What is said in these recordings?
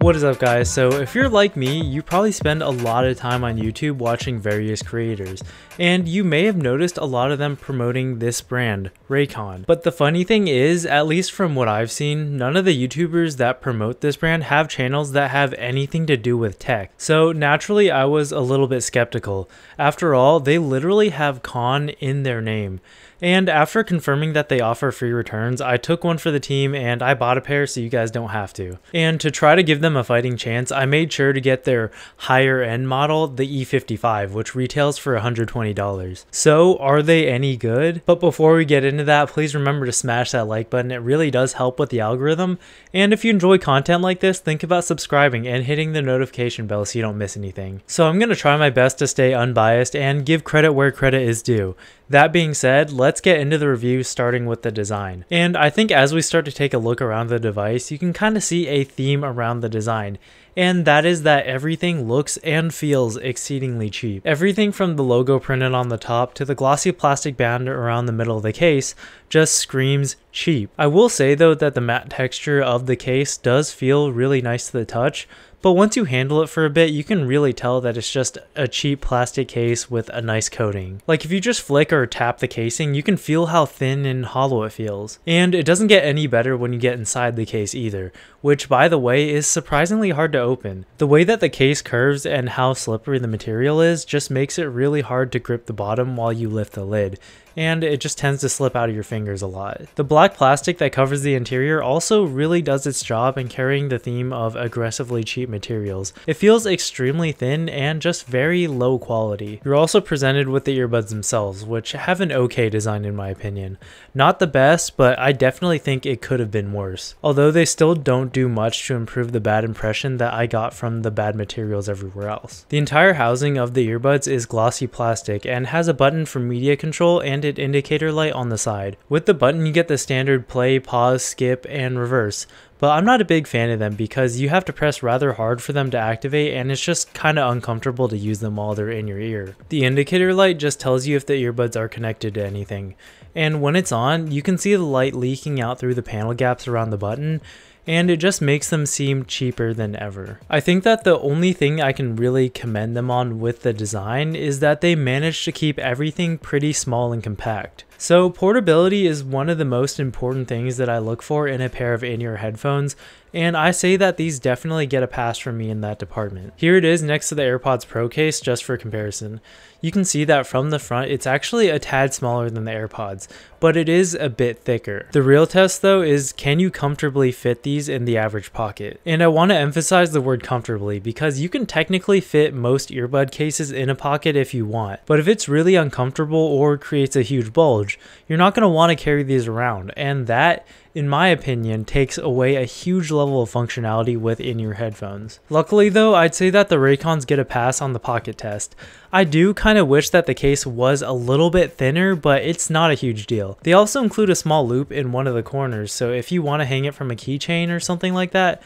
What is up, guys? So if you're like me, you probably spend a lot of time on YouTube watching various creators, and you may have noticed a lot of them promoting this brand, Raycon. But the funny thing is, at least from what I've seen, none of the YouTubers that promote this brand have channels that have anything to do with tech. So naturally, I was a little bit skeptical. After all, they literally have con in their name. And after confirming that they offer free returns, I took one for the team and I bought a pair so you guys don't have to. And to try to give them a fighting chance, I made sure to get their higher end model, the e55, which retails for $120. So are they any good? But before we get into that, please remember to smash that like button. It really does help with the algorithm. And if you enjoy content like this, think about subscribing and hitting the notification bell so you don't miss anything. So I'm going to try my best to stay unbiased and give credit where credit is due. That being said, let's get into the review, starting with the design. And I think as we start to take a look around the device, you can kind of see a theme around the design. And that is that everything looks and feels exceedingly cheap. Everything from the logo printed on the top to the glossy plastic band around the middle of the case just screams cheap. I will say though that the matte texture of the case does feel really nice to the touch, but once you handle it for a bit, you can really tell that it's just a cheap plastic case with a nice coating. Like if you just flick or tap the casing, you can feel how thin and hollow it feels. And it doesn't get any better when you get inside the case either, which by the way is surprisingly hard to open. The way that the case curves and how slippery the material is just makes it really hard to grip the bottom while you lift the lid, and it just tends to slip out of your fingers a lot. The black plastic that covers the interior also really does its job in carrying the theme of aggressively cheap materials. It feels extremely thin and just very low quality. You're also presented with the earbuds themselves, which have an okay design in my opinion. Not the best, but I definitely think it could have been worse. Although they still don't do much to improve the bad impression that I got from the bad materials everywhere else. The entire housing of the earbuds is glossy plastic and has a button for media control and an indicator light on the side. With the button you get the standard play, pause, skip, and reverse. But I'm not a big fan of them because you have to press rather hard for them to activate, and it's just kind of uncomfortable to use them while they're in your ear. The indicator light just tells you if the earbuds are connected to anything. And when it's on, you can see the light leaking out through the panel gaps around the button, and it just makes them seem cheaper than ever. I think that the only thing I can really commend them on with the design is that they managed to keep everything pretty small and compact. So portability is one of the most important things that I look for in a pair of in-ear headphones, and I say that these definitely get a pass from me in that department. Here it is next to the AirPods Pro case just for comparison. You can see that from the front it's actually a tad smaller than the AirPods, but it is a bit thicker. The real test though is, can you comfortably fit these in the average pocket? And I want to emphasize the word comfortably because you can technically fit most earbud cases in a pocket if you want, but if it's really uncomfortable or creates a huge bulge, you're not going to want to carry these around, and that, in my opinion, takes away a huge level of functionality with in-ear headphones. Luckily though, I'd say that the Raycons get a pass on the pocket test. I do kind of wish that the case was a little bit thinner, but it's not a huge deal. They also include a small loop in one of the corners, so if you want to hang it from a keychain or something like that,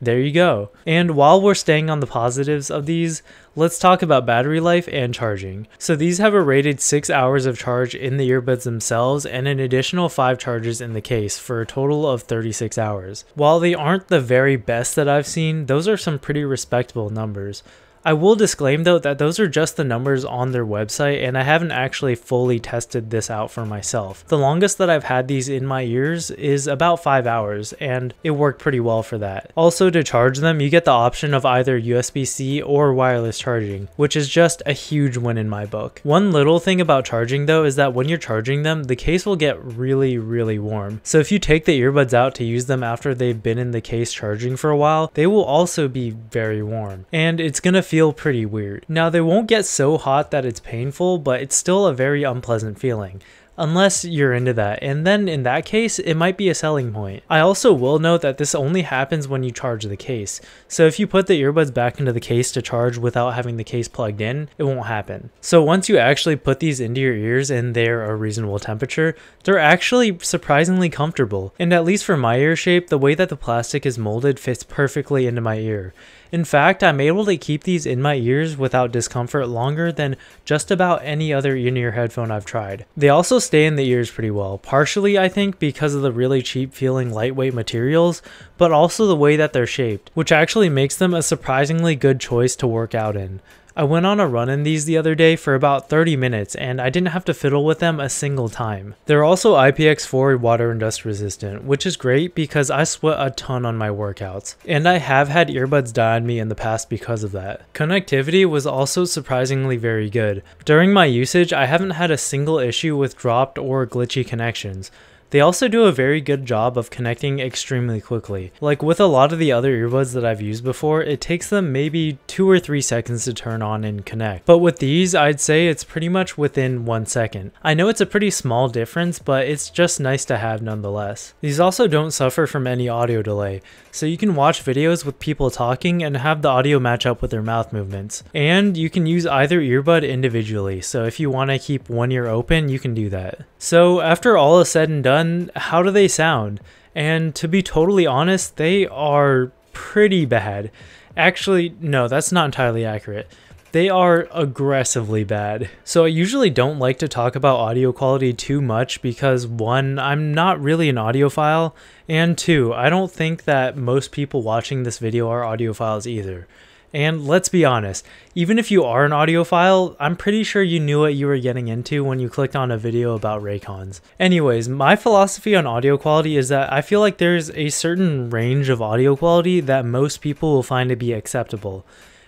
there you go. And while we're staying on the positives of these, let's talk about battery life and charging. So these have a rated 6 hours of charge in the earbuds themselves and an additional 5 charges in the case for a total of 36 hours. While they aren't the very best that I've seen, those are some pretty respectable numbers. I will disclaim though that those are just the numbers on their website, and I haven't actually fully tested this out for myself. The longest that I've had these in my ears is about 5 hours, and it worked pretty well for that. Also, to charge them, you get the option of either USB-C or wireless charging, which is just a huge win in my book. One little thing about charging though is that when you're charging them, the case will get really warm. So if you take the earbuds out to use them after they've been in the case charging for a while, they will also be very warm, and it's gonna feel pretty weird. Now they won't get so hot that it's painful, but it's still a very unpleasant feeling. unless you're into that, and then in that case, it might be a selling point. I also will note that this only happens when you charge the case, so if you put the earbuds back into the case to charge without having the case plugged in, it won't happen. So once you actually put these into your ears and they're a reasonable temperature, they're actually surprisingly comfortable, and at least for my ear shape, the way that the plastic is molded fits perfectly into my ear. In fact, I'm able to keep these in my ears without discomfort longer than just about any other in-ear headphone I've tried. They also stay in the ears pretty well, partially I think because of the really cheap feeling lightweight materials, but also the way that they're shaped, which actually makes them a surprisingly good choice to work out in. I went on a run in these the other day for about 30 minutes and I didn't have to fiddle with them a single time. They're also IPX4 water and dust resistant, which is great because I sweat a ton on my workouts, and I have had earbuds die on me in the past because of that. Connectivity was also surprisingly very good. During my usage, I haven't had a single issue with dropped or glitchy connections. They also do a very good job of connecting extremely quickly. Like with a lot of the other earbuds that I've used before, it takes them maybe 2 or 3 seconds to turn on and connect. But with these, I'd say it's pretty much within 1 second. I know it's a pretty small difference, but it's just nice to have nonetheless. These also don't suffer from any audio delay, so you can watch videos with people talking and have the audio match up with their mouth movements. And you can use either earbud individually, so if you want to keep one ear open, you can do that. So after all is said and done, how do they sound? And to be totally honest, they are pretty bad. Actually, no, that's not entirely accurate. They are aggressively bad. So I usually don't like to talk about audio quality too much because 1, I'm not really an audiophile, and 2, I don't think that most people watching this video are audiophiles either. And let's be honest, even if you are an audiophile, I'm pretty sure you knew what you were getting into when you clicked on a video about Raycons. Anyways, my philosophy on audio quality is that I feel like there's a certain range of audio quality that most people will find to be acceptable,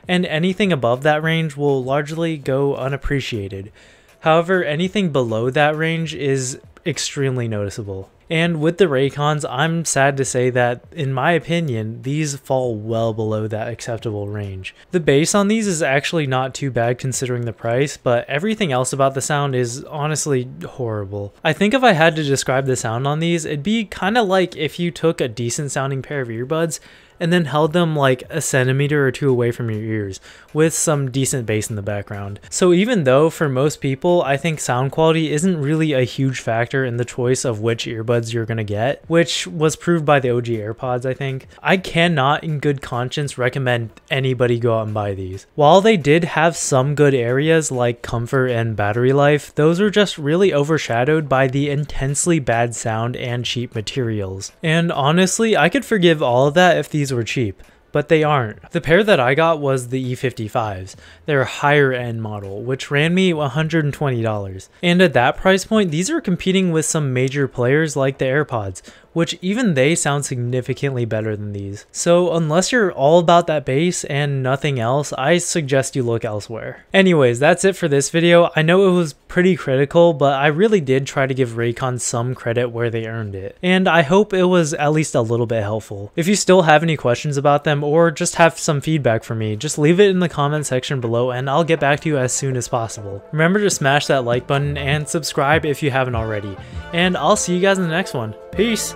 and anything above that range will largely go unappreciated. However, anything below that range is extremely noticeable. And with the Raycons, I'm sad to say that, in my opinion, these fall well below that acceptable range. The bass on these is actually not too bad considering the price, but everything else about the sound is honestly horrible. I think if I had to describe the sound on these, it'd be kind of like if you took a decent sounding pair of earbuds and then held them like a centimeter or 2 away from your ears, with some decent bass in the background. So even though for most people, I think sound quality isn't really a huge factor in the choice of which earbuds you're gonna get, which was proved by the OG AirPods, I think, I cannot in good conscience recommend anybody go out and buy these. While they did have some good areas like comfort and battery life, those were just really overshadowed by the intensely bad sound and cheap materials. And honestly, I could forgive all of that if these were cheap, but they aren't. The pair that I got was the e55s, their higher end model, which ran me $120. And at that price point, these are competing with some major players like the AirPods, which even they sound significantly better than these. So unless you're all about that bass and nothing else, I suggest you look elsewhere. Anyways, that's it for this video. I know it was pretty critical, but I really did try to give Raycon some credit where they earned it. And I hope it was at least a little bit helpful. If you still have any questions about them or just have some feedback for me, just leave it in the comment section below and I'll get back to you as soon as possible. Remember to smash that like button and subscribe if you haven't already. And I'll see you guys in the next one. Peace!